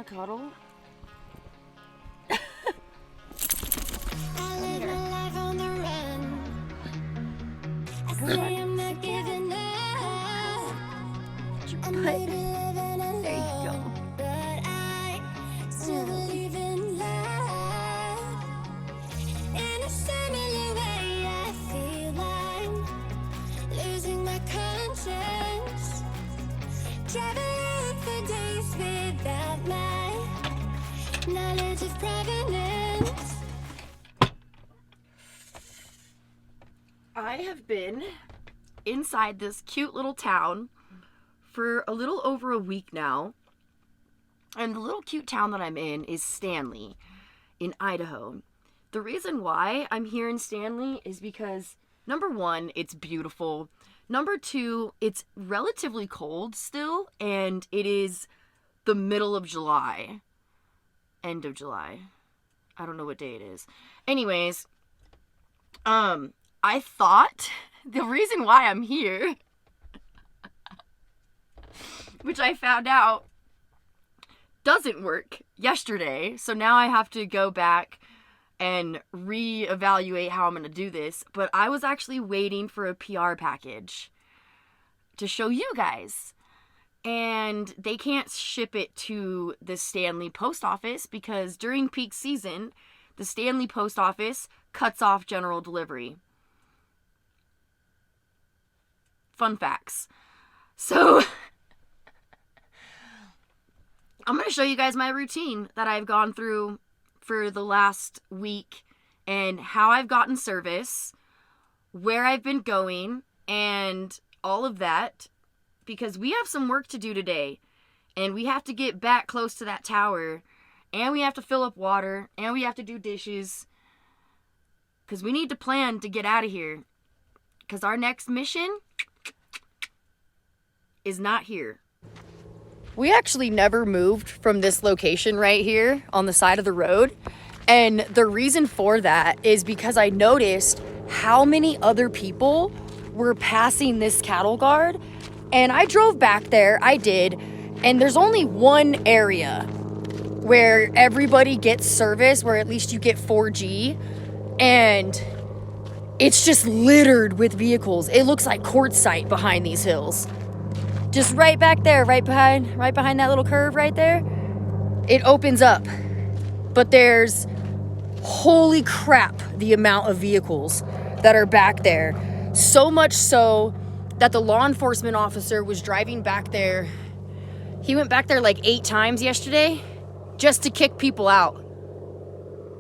want to cuddle? I live my life on the run. I say I'm not giving up. I'm maybe living alone, but I still believe in love. In a similar way, I feel I'm losing my conscience. Traveling for days without my knowledge of provenance. I have been inside this cute little town for a little over a week now. And the little cute town that I'm in is Stanley in Idaho. The reason why I'm here in Stanley is because, number one, it's beautiful. Number two, it's relatively cold still, and it is the middle of July. End of July. I don't know what day it is. Anyways, I thought the reason why I'm here, which I found out doesn't work yesterday, so now I have to go back and reevaluate how I'm going to do this, but I was actually waiting for a PR package to show you guys, and they can't ship it to the Stanley post office because during peak season, the Stanley post office cuts off general delivery. Fun facts. So I'm going to show you guys my routine that I've gone through for the last week and how I've gotten service, where I've been going, and all of that, because we have some work to do today, and we have to get back close to that tower, and we have to fill up water, and we have to do dishes, because we need to plan to get out of here, because our next mission is not here. We actually never moved from this location right here on the side of the road. And the reason for that is because I noticed how many other people were passing this cattle guard. And I drove back there, I did, and there's only one area where everybody gets service, where at least you get 4G, and it's just littered with vehicles. It looks like quartzsite behind these hills. Just right back there, right behind that little curve right there, it opens up. But there's, holy crap, the amount of vehicles that are back there. So much so that the law enforcement officer was driving back there. He went back there like 8 times yesterday just to kick people out.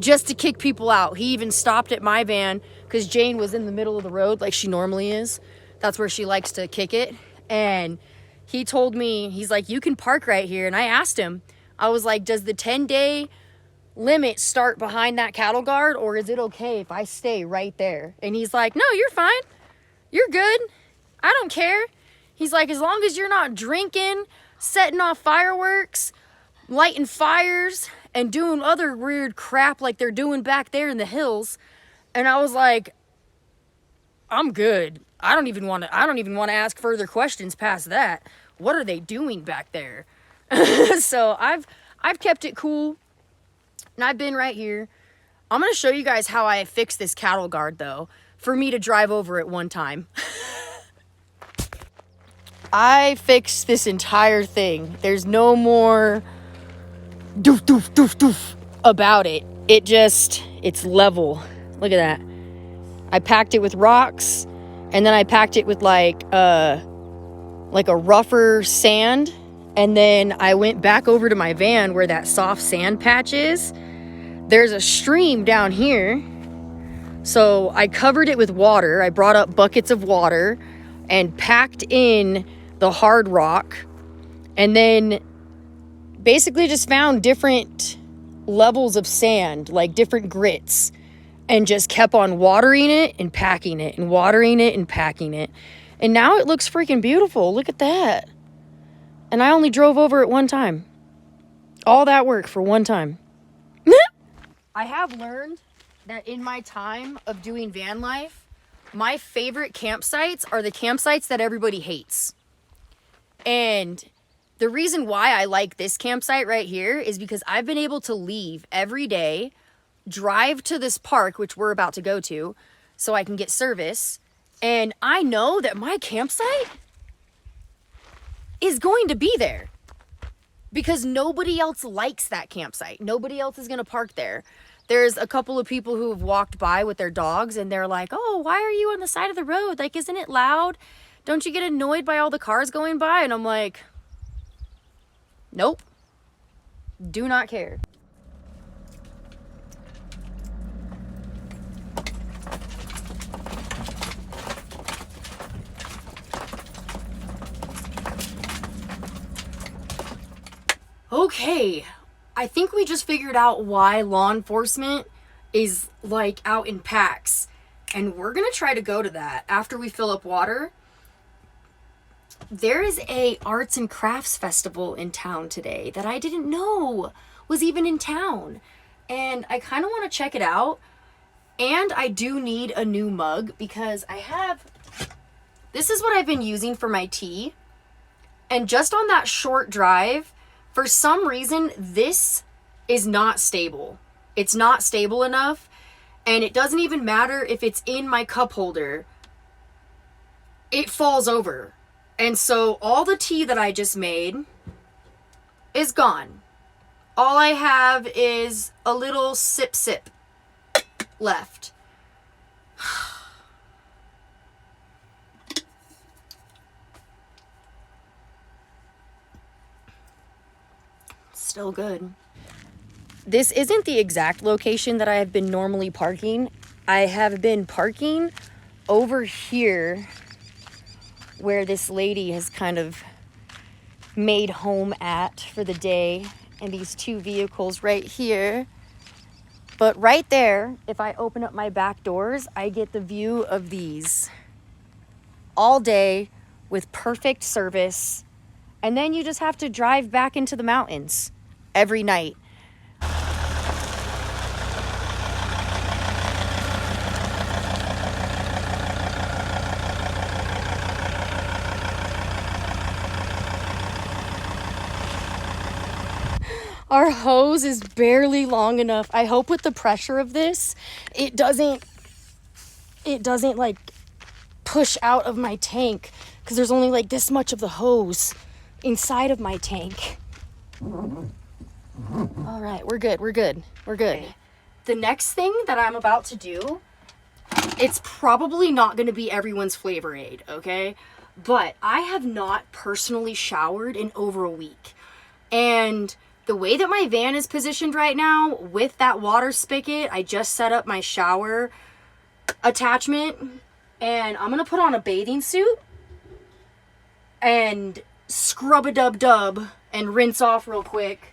Just to kick people out. He even stopped at my van because Jane was in the middle of the road like she normally is. That's where she likes to kick it. And he told me, he's like, you can park right here. And I asked him, I was like, does the 10-day limit start behind that cattle guard, or is it okay if I stay right there? And he's like, no, you're fine. You're good. I don't care. He's like, as long as you're not drinking, setting off fireworks, lighting fires, and doing other weird crap like they're doing back there in the hills. And I was like, I'm good. I don't even want to ask further questions past that. What are they doing back there? So I've kept it cool, and I've been right here. I'm going to show you guys how I fixed this cattle guard, though, for me to drive over it one time. I fixed this entire thing. There's no more doof, doof, doof, doof about it. It's level. Look at that. I packed it with rocks, and then I packed it with like a rougher sand, and then I went back over to my van where that soft sand patch is. There's a stream down here, so I covered it with water. I brought up buckets of water and packed in the hard rock, and then basically just found different levels of sand, like different grits, and just kept on watering it and packing it and watering it and packing it. And now it looks freaking beautiful. Look at that. And I only drove over it one time. All that work for one time. I have learned that in my time of doing van life, my favorite campsites are the campsites that everybody hates. And The reason why I like this campsite right here is because I've been able to leave every day, drive to this park, which we're about to go to, so I can get service. And I know that my campsite is going to be there because nobody else likes that campsite. Nobody else is going to park there. There's a couple of people who have walked by with their dogs and they're like, oh, why are you on the side of the road? Like, isn't it loud? Don't you get annoyed by all the cars going by? And I'm like, nope. Do not care. Okay, I think we just figured out why law enforcement is like out in packs. And we're gonna try to go to that after we fill up water. There is a arts and crafts festival in town today that I didn't know was even in town. And I kind of want to check it out. And I do need a new mug because this is what I've been using for my tea. And just on that short drive, for some reason, this is not stable. It's not stable enough. And it doesn't even matter if it's in my cup holder. It falls over. And so all the tea that I just made is gone. All I have is a little sip left. Still good. This isn't the exact location that I have been normally parking. I have been parking over here where this lady has kind of made home at for the day, and these two vehicles right here. But right there, if I open up my back doors, I get the view of these all day with perfect service. And then you just have to drive back into the mountains every night. Our hose is barely long enough. I hope with the pressure of this, it doesn't like push out of my tank because there's only like this much of the hose inside of my tank. All right, we're good. The next thing that I'm about to do, it's probably not going to be everyone's flavor aid, okay? But I have not personally showered in over a week. And the way that my van is positioned right now with that water spigot, I just set up my shower attachment and I'm going to put on a bathing suit and scrub a dub and rinse off real quick.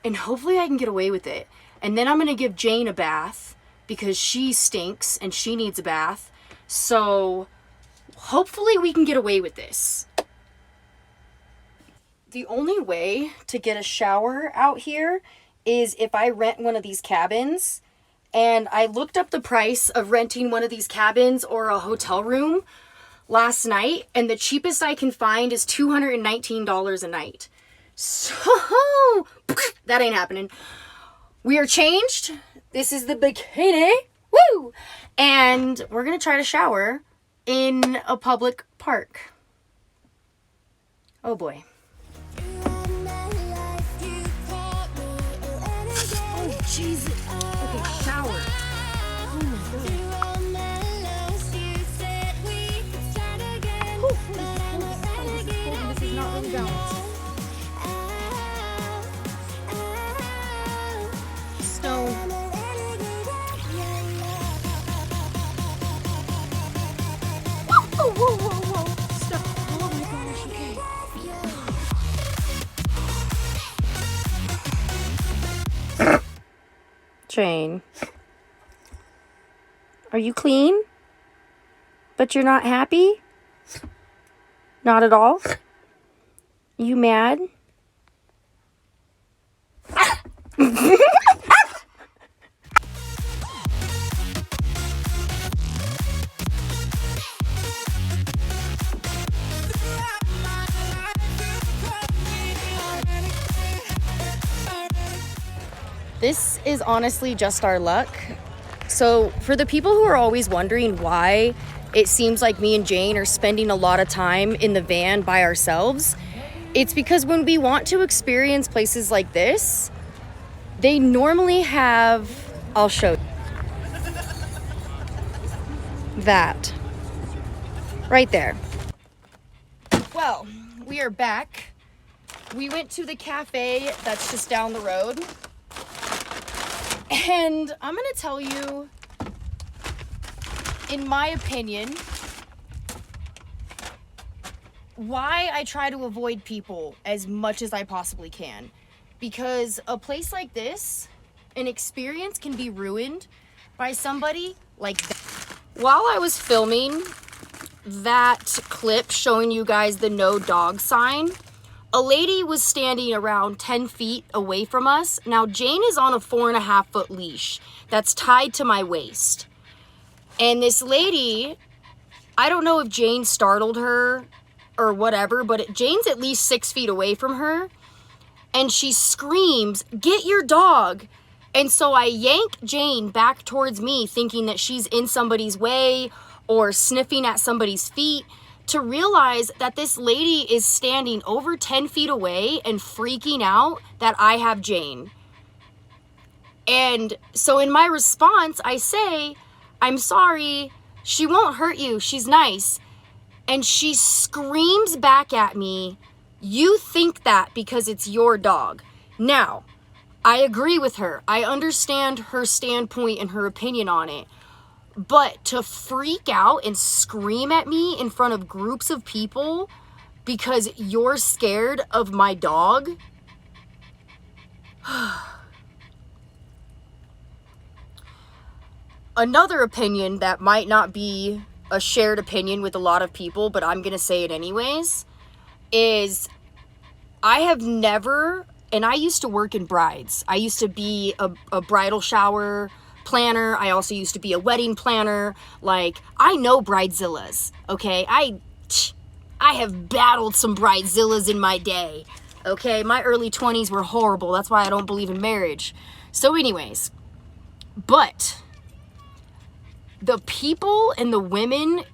And hopefully I can get away with it. And then I'm going to give Jane a bath because she stinks and she needs a bath. So hopefully we can get away with this. The only way to get a shower out here is if I rent one of these cabins. And I looked up the price of renting one of these cabins or a hotel room last night. And the cheapest I can find is $219 a night. So that ain't happening. We are changed. This is the bikini. Woo! And we're going to try to shower in a public park. Oh boy. Oh, Jesus. Okay, shower. Oh my God. This is not really balanced. Stone. Whoa. Stop. Oh my gosh, okay. Jane. Are you clean? But you're not happy? Not at all? You mad? This is honestly just our luck. So for the people who are always wondering why it seems like me and Jane are spending a lot of time in the van by ourselves, it's because when we want to experience places like this, they normally have, I'll show you, that right there. Well, we are back. We went to the cafe that's just down the road. And I'm gonna tell you, in my opinion, why I try to avoid people as much as I possibly can. Because a place like this, an experience can be ruined by somebody like that. While I was filming that clip showing you guys the no dog sign, a lady was standing around 10 feet away from us. Now, Jane is on a 4.5-foot leash that's tied to my waist. And this lady, I don't know if Jane startled her or whatever, but Jane's at least 6 feet away from her. And she screams, "Get your dog." And so I yank Jane back towards me, thinking that she's in somebody's way or sniffing at somebody's feet, to realize that this lady is standing over 10 feet away and freaking out that I have Jane. And so in my response, I say, "I'm sorry, she won't hurt you, she's nice." And she screams back at me, "You think that because it's your dog." Now, I agree with her. I understand her standpoint and her opinion on it. But to freak out and scream at me in front of groups of people because you're scared of my dog? Another opinion that might not be a shared opinion with a lot of people, but I'm gonna say it anyways, is I have never, and I used to work in brides. I used to be a bridal shower planner. I also used to be a wedding planner. Like, I know bridezillas, okay? I have battled some bridezillas in my day, okay? My early 20s were horrible. That's why I don't believe in marriage. So anyways, but the people and the women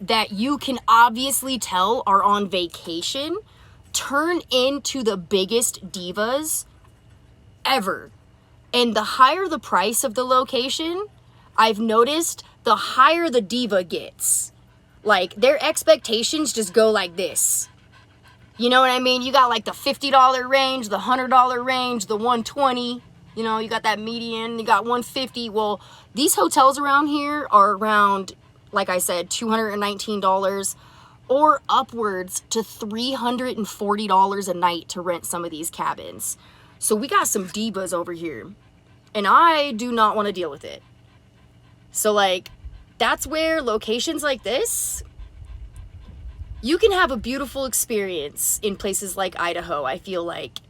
that you can obviously tell are on vacation turn into the biggest divas ever. And the higher the price of the location, I've noticed, the higher the diva gets. Like, their expectations just go like this. You know what I mean? You got like the $50 range, the $100 range, the $120. You know, you got that median, you got $150. Well, these hotels around here are around, like I said, $219 or upwards to $340 a night to rent some of these cabins. So we got some divas over here, and I do not want to deal with it. So like, that's where locations like this, you can have a beautiful experience in places like Idaho, I feel like,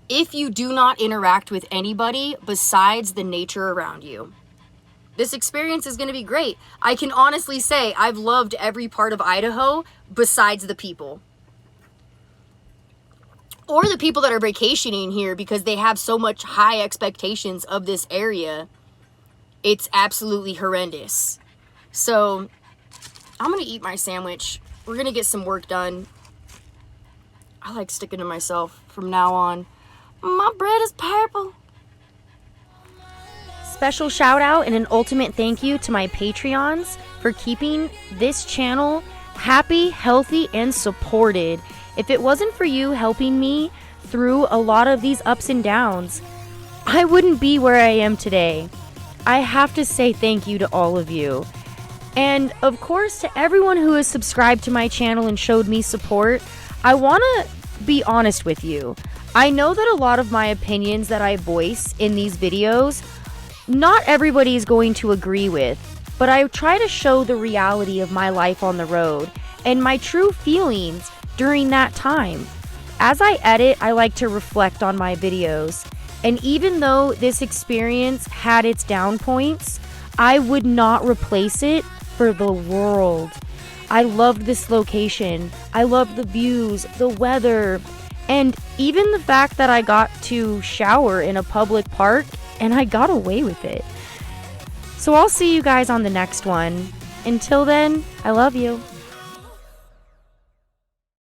if you do not interact with anybody besides the nature around you. This experience is going to be great. I can honestly say I've loved every part of Idaho besides the people. Or the people that are vacationing here because they have so much high expectations of this area. It's absolutely horrendous. So I'm going to eat my sandwich. We're going to get some work done. I like sticking to myself from now on. My bread is purple. Special shout out and an ultimate thank you to my Patreons for keeping this channel happy, healthy, and supported. If it wasn't for you helping me through a lot of these ups and downs, I wouldn't be where I am today. I have to say thank you to all of you. And of course, to everyone who has subscribed to my channel and showed me support, I want to be honest with you. I know that a lot of my opinions that I voice in these videos, not everybody is going to agree with, but I try to show the reality of my life on the road and my true feelings during that time. As I edit, I like to reflect on my videos, and even though this experience had its down points, I would not replace it for the world. I loved this location. I loved the views, the weather, and Even the fact that I got to shower in a public park and I got away with it. So I'll see you guys on the next one. Until then, I love you.